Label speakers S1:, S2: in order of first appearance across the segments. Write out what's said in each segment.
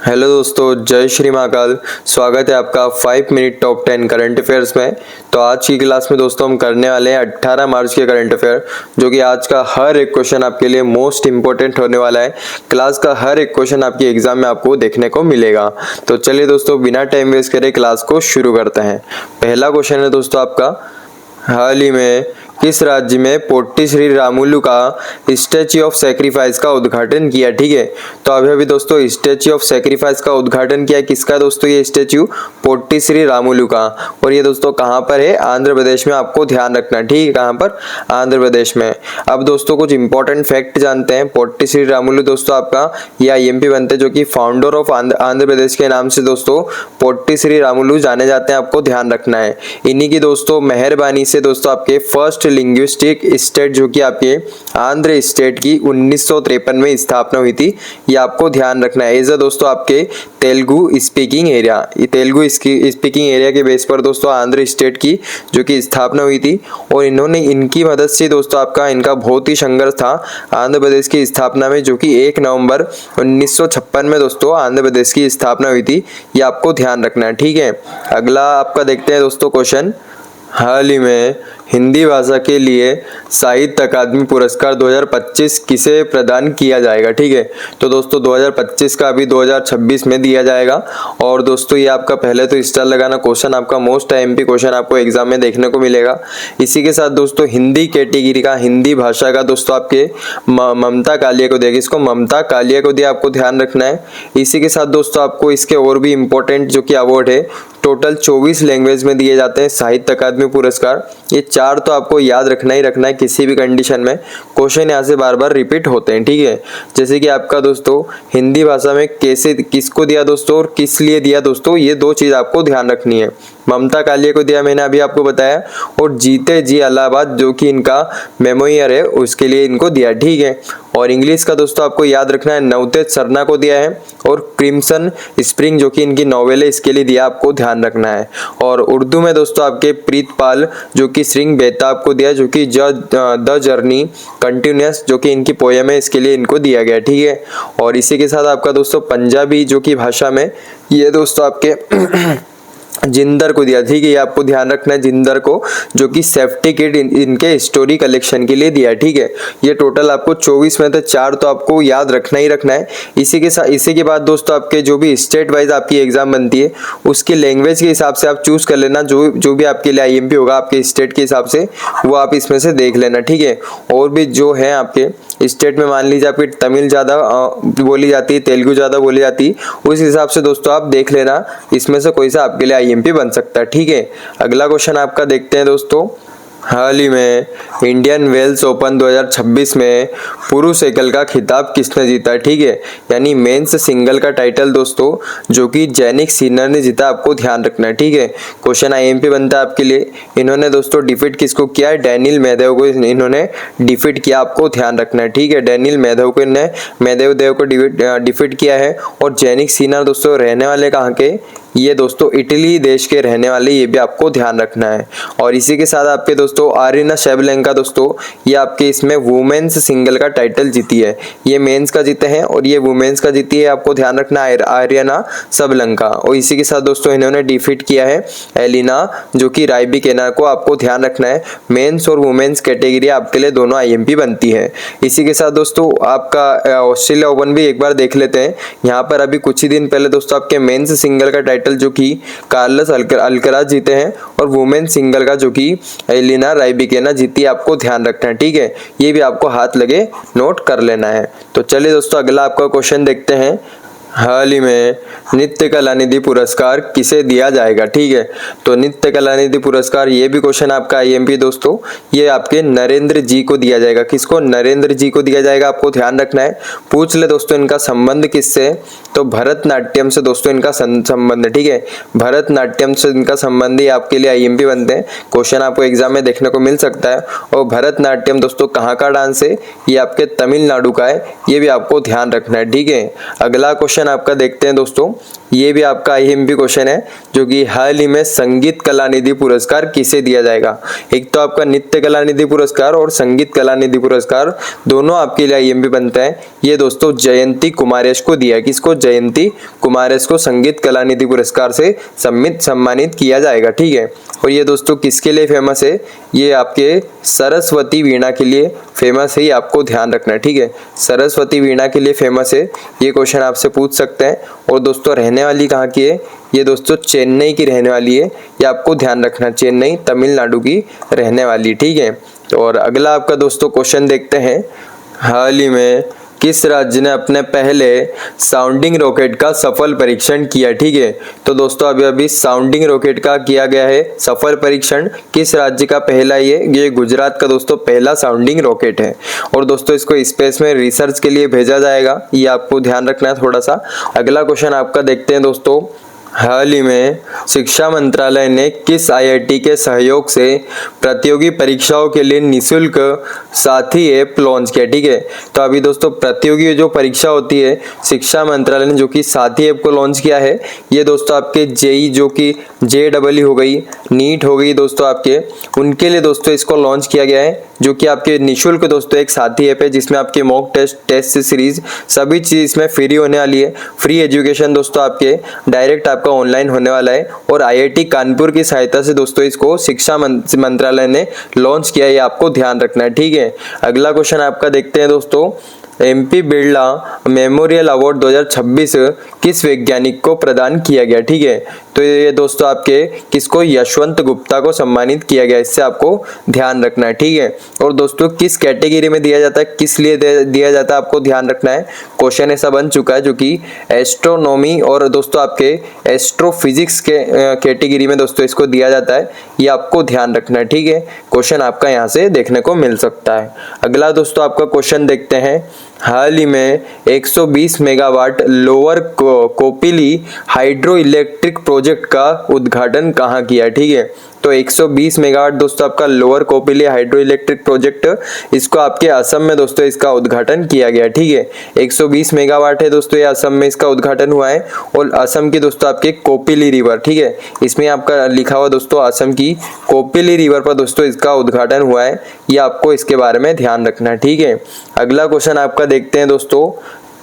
S1: Hello दोस्तों, जय श्री महाकाल। स्वागत है आपका 5 मिनट टॉप 10 करंट अफेयर्स में। तो आज की क्लास में दोस्तों हम करने वाले हैं 18 मार्च के करंट अफेयर, जो कि आज का हर एक क्वेश्चन आपके लिए मोस्ट इंपॉर्टेंट होने वाला है। क्लास का हर एक क्वेश्चन आपके एग्जाम में आपको देखने को मिलेगा। तो चलिए दोस्तों, बिना टाइम वेस्ट करे क्लास को शुरू करते हैं। पहला क्वेश्चन है दोस्तों आपका, हाल ही में किस राज्य में पोट्टी श्री रामुलु का स्टैच्यू ऑफ सैक्रिफाइस का उद्घाटन किया? ठीक है, तो अभी दोस्तों स्टैच्यू ऑफ सैक्रिफाइस का उद्घाटन किया किसका दोस्तों? ये स्टैच्यू पोट्टी श्री रामुलु का। और ये दोस्तों कहाँ पर है? आंध्र प्रदेश में। आपको ध्यान रखना, ठीक है, कहाँ पर? आंध्र प्रदेश में। अब दोस्तों कुछ इंपॉर्टेंट फैक्ट जानते हैं। पोट्टी श्री रामुलु दोस्तों आपका ये आईएमपी बनते जो कि फाउंडर ऑफ आंध्र प्रदेश के नाम से दोस्तों पोट्टी श्री रामुलु जाने जाते हैं। आपको ध्यान रखना है। इन्हीं की दोस्तों मेहरबानी से दोस्तों आपके फर्स्ट लिंग्विस्टिक स्टेट जो कि आपके आंध्र स्टेट की 1953 में स्थापना हुई थी। ये आपको ध्यान रखना है। एज अ दोस्तों आपके तेलुगु स्पीकिंग एरिया, ये तेलुगु स्पीकिंग एरिया के बेस पर दोस्तों आंध्र स्टेट की जो कि स्थापना हुई थी। और इन्होंने इनकी मदद से दोस्तों आपका इनका बहुत ही संघर्ष था आंध्र प्रदेश की स्थापना में, जो कि 1 नवंबर 1956 में दोस्तों आंध्र प्रदेश की स्थापना हुई थी। ये आपको ध्यान रखना है, ठीक है। अगला आपका देखते हैं दोस्तों क्वेश्चन, हाल ही में हिंदी भाषा के लिए साहित्य अकादमी पुरस्कार 2025 किसे प्रदान किया जाएगा? ठीक है, तो दोस्तों 2025 का अभी 2026 में दिया जाएगा। और दोस्तों ये आपका पहले तो स्टार लगाना क्वेश्चन आपका मोस्ट आईएमपी क्वेश्चन आपको एग्जाम में देखने को मिलेगा। इसी के साथ दोस्तों हिंदी कैटेगरी का, हिंदी भाषा का दोस्तों आपके ममता कालिया को दिया। इसको ममता कालिया को दिया, आपको ध्यान रखना है। इसी के साथ दोस्तों आपको इसके और भी इंपॉर्टेंट जो कि अवार्ड है, टोटल 24 लैंग्वेज में दिए जाते हैं साहित्य अकादमी पुरस्कार। ये 4 तो आपको याद रखना ही रखना है किसी भी कंडीशन में। क्वेश्चन यहाँ से बार बार रिपीट होते हैं, ठीक है। जैसे कि आपका दोस्तों हिंदी भाषा में कैसे, किसको दिया दोस्तों और किस लिए दिया दोस्तों, ये 2 चीज आपको ध्यान रखनी है। ममता कालिया को दिया मैंने अभी आपको बताया, और जीते जी इलाहाबाद जो कि इनका मेमोयर है उसके लिए इनको दिया, ठीक है। और इंग्लिश का दोस्तों आपको याद रखना है, नवतेज सरना को दिया है। और क्रिम्सन स्प्रिंग जो कि इनकी नॉवेल है इसके लिए दिया, आपको ध्यान रखना है। और उर्दू में दोस्तों आपके प्रीतपाल जो कि श्रृंग बेताब को दिया, जो कि द जर्नी कंटिन्यूअस जो कि इनकी पोयम है इसके लिए इनको दिया गया, ठीक है। और इसी के साथ आपका दोस्तों पंजाबी जो कि भाषा में ये दोस्तों आपके जिंदर को दिया, ठीक है। ये आपको ध्यान रखना है, जिंदर को, जो कि सेफ्टी किट इनके स्टोरी कलेक्शन के लिए दिया, ठीक है। ये टोटल आपको 24 में थे, 4 तो आपको याद रखना ही रखना है। इसी के बाद दोस्तों आपके जो भी स्टेट वाइज आपकी एग्जाम बनती है उसकी लैंग्वेज के हिसाब से आप चूज कर लेना। जो भी आपके लिए आईएमपी होगा आपके स्टेट के हिसाब से वो आप इसमें से देख लेना, ठीक है। और भी जो है आपके स्टेट में, मान लीजिए आपकी तमिल ज़्यादा बोली जाती है, तेलुगु ज़्यादा बोली जाती है, उस हिसाब से दोस्तों आप देख लेना इसमें से कोई सा आपके लिए आईएमपी बन सकता है, ठीक है। अगला क्वेश्चन आपका देखते हैं दोस्तों, हाल ही में इंडियन वेल्स ओपन 2026 में पुरुष एकल का खिताब किसने जीता? ठीक है, यानी मेंस सिंगल का टाइटल दोस्तों जो कि जैनिक सिनर ने जीता। आपको ध्यान रखना है, ठीक है। क्वेश्चन आईएमपी बनता है आपके लिए। इन्होंने दोस्तों डिफीट किसको किया है? डैनियल मेदेव को इन्होंने डिफीट किया, आपको ध्यान रखना है, ठीक है। डैनियल मेदेव को मेदेव को डिफीट किया है। और जैनिक सिनर दोस्तों रहने वाले कहाँ के? ये दोस्तों इटली देश के रहने वाले, ये भी आपको ध्यान रखना है। और इसी के साथ आपके दोस्तों आरीना शैबलेंका दोस्तों ये आपके इसमें वुमेन्स सिंगल का टाइटल जीती है। ये मेंस का जीते हैं और ये वुमेन्स का जीती है, आपको ध्यान रखना है, आरियाना सबलंका। और इसी के साथ दोस्तों इन्होंने डिफीट किया है एलिना जो कि राइबिकेना को, आपको ध्यान रखना है। मेंस और वुमेन्स कैटेगरी आपके लिए दोनों आईएमपी बनती है। इसी के साथ दोस्तों आपका ऑस्ट्रेलिया ओपन भी एक बार देख लेते हैं। यहाँ पर अभी कुछ ही दिन पहले दोस्तों आपके मेंस सिंगल का टाइटल जो कि कार्लस अल्कराज जीते हैं और वुमेन सिंगल का जो कि एलिना राइबिकेना जीती है, आपको ध्यान रखना है, ठीक है। ये भी आपको हाथ लगे नोट कर लेना है। तो चलिए दोस्तों अगला आपका क्वेश्चन देखते हैं, हाल ही में नित्य कला निधि पुरस्कार किसे दिया जाएगा? ठीक है, तो नित्य कला निधि पुरस्कार ये भी क्वेश्चन आपका आईएमपी दोस्तों ये आपके नरेंद्र जी को दिया जाएगा। किसको? नरेंद्र जी को दिया जाएगा, आपको ध्यान रखना है। पूछ ले दोस्तों इनका संबंध किससे? तो भरतनाट्यम से दोस्तों इनका संबंध है, ठीक है। भरतनाट्यम से इनका संबंध ही आपके लिए आईएमपी बनते हैं। क्वेश्चन आपको एग्जाम में देखने को मिल सकता है। और भरतनाट्यम दोस्तों कहाँ का डांस है? ये आपके तमिलनाडु का है, ये भी आपको ध्यान रखना है, ठीक है। अगला क्वेश्चन क्वेश्चन आपका देखते हैं दोस्तों। ये भी आपका आईएमपी क्वेश्चन है, जो कि हाल ही में संगीत कला निधि पुरस्कार किसे दिया जाएगा। एक तो आपका नृत्य कला निधि पुरस्कार और संगीत कला निधि पुरस्कार दोनों आपके लिए आईएमपी बनते हैं। ये दोस्तों जयंती कुमारेश को दिया है। किसको? जयंती कुमारेश को संगीत कला निधि पुरस्कार से सम्मानित किया जाएगा, ठीक है। और ये दोस्तों किसके लिए फेमस है? ये आपके सरस्वती वीणा के लिए फेमस है, ये आपको ध्यान रखना है, ठीक है। सरस्वती वीणा के लिए फेमस है, ये क्वेश्चन आपसे पूछ सकते हैं। और दोस्तों रहने वाली कहाँ की है? ये दोस्तों चेन्नई की रहने वाली है, ये आपको ध्यान रखना, चेन्नई तमिलनाडु की रहने वाली, ठीक है। तो और अगला आपका दोस्तों क्वेश्चन देखते हैं। हाल ही में किस राज्य ने अपने पहले साउंडिंग रॉकेट का सफल परीक्षण किया, ठीक है। तो दोस्तों अभी साउंडिंग रॉकेट का किया गया है सफल परीक्षण। किस राज्य का पहला? ये गुजरात का दोस्तों पहला साउंडिंग रॉकेट है। और दोस्तों इसको स्पेस में रिसर्च के लिए भेजा जाएगा, ये आपको ध्यान रखना है थोड़ा सा। अगला क्वेश्चन आपका देखते हैं दोस्तों। हाल ही में शिक्षा मंत्रालय ने किस आईआईटी के सहयोग से प्रतियोगी परीक्षाओं के लिए निःशुल्क साथी ऐप लॉन्च किया, ठीक है। तो अभी दोस्तों प्रतियोगी जो परीक्षा होती है, शिक्षा मंत्रालय ने जो कि साथी ऐप को लॉन्च किया है। ये दोस्तों आपके जेई जो कि JEE हो गई, नीट हो गई दोस्तों आपके, उनके लिए दोस्तों इसको लॉन्च किया गया है, जो कि आपके निःशुल्क दोस्तों एक साथी ऐप है, जिसमें आपके मॉक टेस्ट सीरीज सभी चीज इसमें फ्री होने वाली है। फ्री एजुकेशन दोस्तों आपके डायरेक्ट आपका ऑनलाइन होने वाला है। और आईआईटी कानपुर की सहायता से दोस्तों इसको शिक्षा मंत्रालय ने लॉन्च किया है, ये आपको ध्यान रखना है, ठीक है। अगला क्वेश्चन आपका देखते हैं दोस्तों। MP बिरला मेमोरियल अवार्ड 2026 किस वैज्ञानिक को प्रदान किया गया, ठीक है। तो ये दोस्तों आपके किसको? यशवंत गुप्ता को सम्मानित किया गया, इससे आपको ध्यान रखना है, ठीक है। और दोस्तों किस कैटेगरी में दिया जाता है, किस लिए दिया जाता है, आपको ध्यान रखना है। क्वेश्चन ऐसा बन चुका है, जो कि एस्ट्रोनॉमी और दोस्तों आपके एस्ट्रोफिजिक्स के कैटेगरी में दोस्तों इसको दिया जाता है, ये आपको ध्यान रखना है, ठीक है। क्वेश्चन आपका यहाँ से देखने को मिल सकता है। अगला दोस्तों आपका क्वेश्चन देखते हैं। हाल ही में 120 megawatt lower Kopili hydro electric project का उद्घाटन कहाँ किया, ठीक है। तो 120 मेगावाट दोस्तों आपका lower Kopili hydro electric project, इसको आपके असम में दोस्तों इसका उद्घाटन किया गया, ठीक है। 120 मेगावाट है दोस्तों, ये असम में इसका उद्घाटन हुआ है। और असम की दोस्तों आपके कोपिली रिवर, ठीक है, इसमें आपका लिखा हुआ दोस्तों असम की कोपिली रिवर पर दोस्तों इसका उद्घाटन हुआ है, ये आपको इसके बारे में ध्यान रखना है, ठीक है। अगला क्वेश्चन आपका देखते हैं दोस्तों।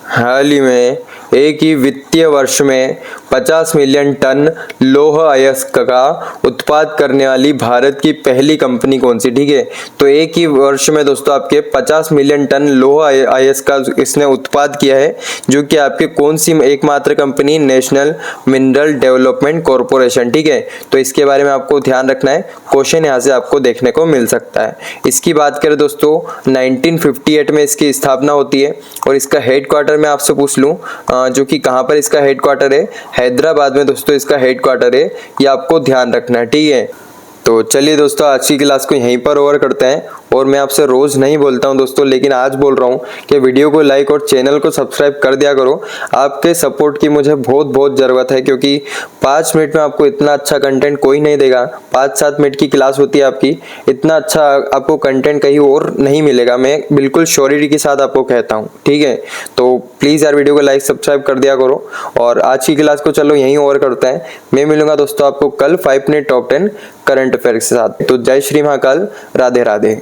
S1: हाल ही में एक ही वित्तीय वर्ष में 50 मिलियन टन लौह अयस्क का उत्पाद करने वाली भारत की पहली कंपनी कौन सी, ठीक है। तो एक ही वर्ष में दोस्तों आपके 50 मिलियन टन लौह अयस्क का इसने उत्पाद किया है, जो कि आपके कौन सी एकमात्र company? National mineral development corporation, ठीक है। तो इसके बारे में आपको ध्यान रखना है, क्वेश्चन यहाँ से आपको देखने को मिल सकता है। इसकी बात करें दोस्तों 1958 में इसकी स्थापना होती है। और इसका हेडक्वार्टर मैं आपसे पूछ लूँ, जो कि कहाँ पर इसका हेडक्वार्टर है? हैदराबाद में दोस्तों इसका हेडक्वार्टर है, ये आपको ध्यान रखना है, ठीक है। तो चलिए दोस्तों आज की क्लास को यहीं पर ओवर करते हैं। और मैं आपसे रोज नहीं बोलता हूं दोस्तों, लेकिन आज बोल रहा हूं कि वीडियो को लाइक और चैनल को सब्सक्राइब कर दिया करो। आपके सपोर्ट की मुझे बहुत ज़रूरत है, क्योंकि 5 मिनट में आपको इतना अच्छा कंटेंट कोई नहीं देगा। 5-7 मिनट की क्लास होती है आपकी, इतना अच्छा आपको कंटेंट कहीं और नहीं मिलेगा, मैं बिल्कुल श्योरिटी के साथ आपको कहता हूँ, ठीक है। तो प्लीज़ यार वीडियो को लाइक सब्सक्राइब कर दिया करो। और आज की क्लास को चलो यहीं ओवर करते हैं। मैं मिलूंगा दोस्तों आपको कल 5 मिनट टॉप 10 करंट अफेयर के साथ। तो जय श्री महाकाल, राधे राधे।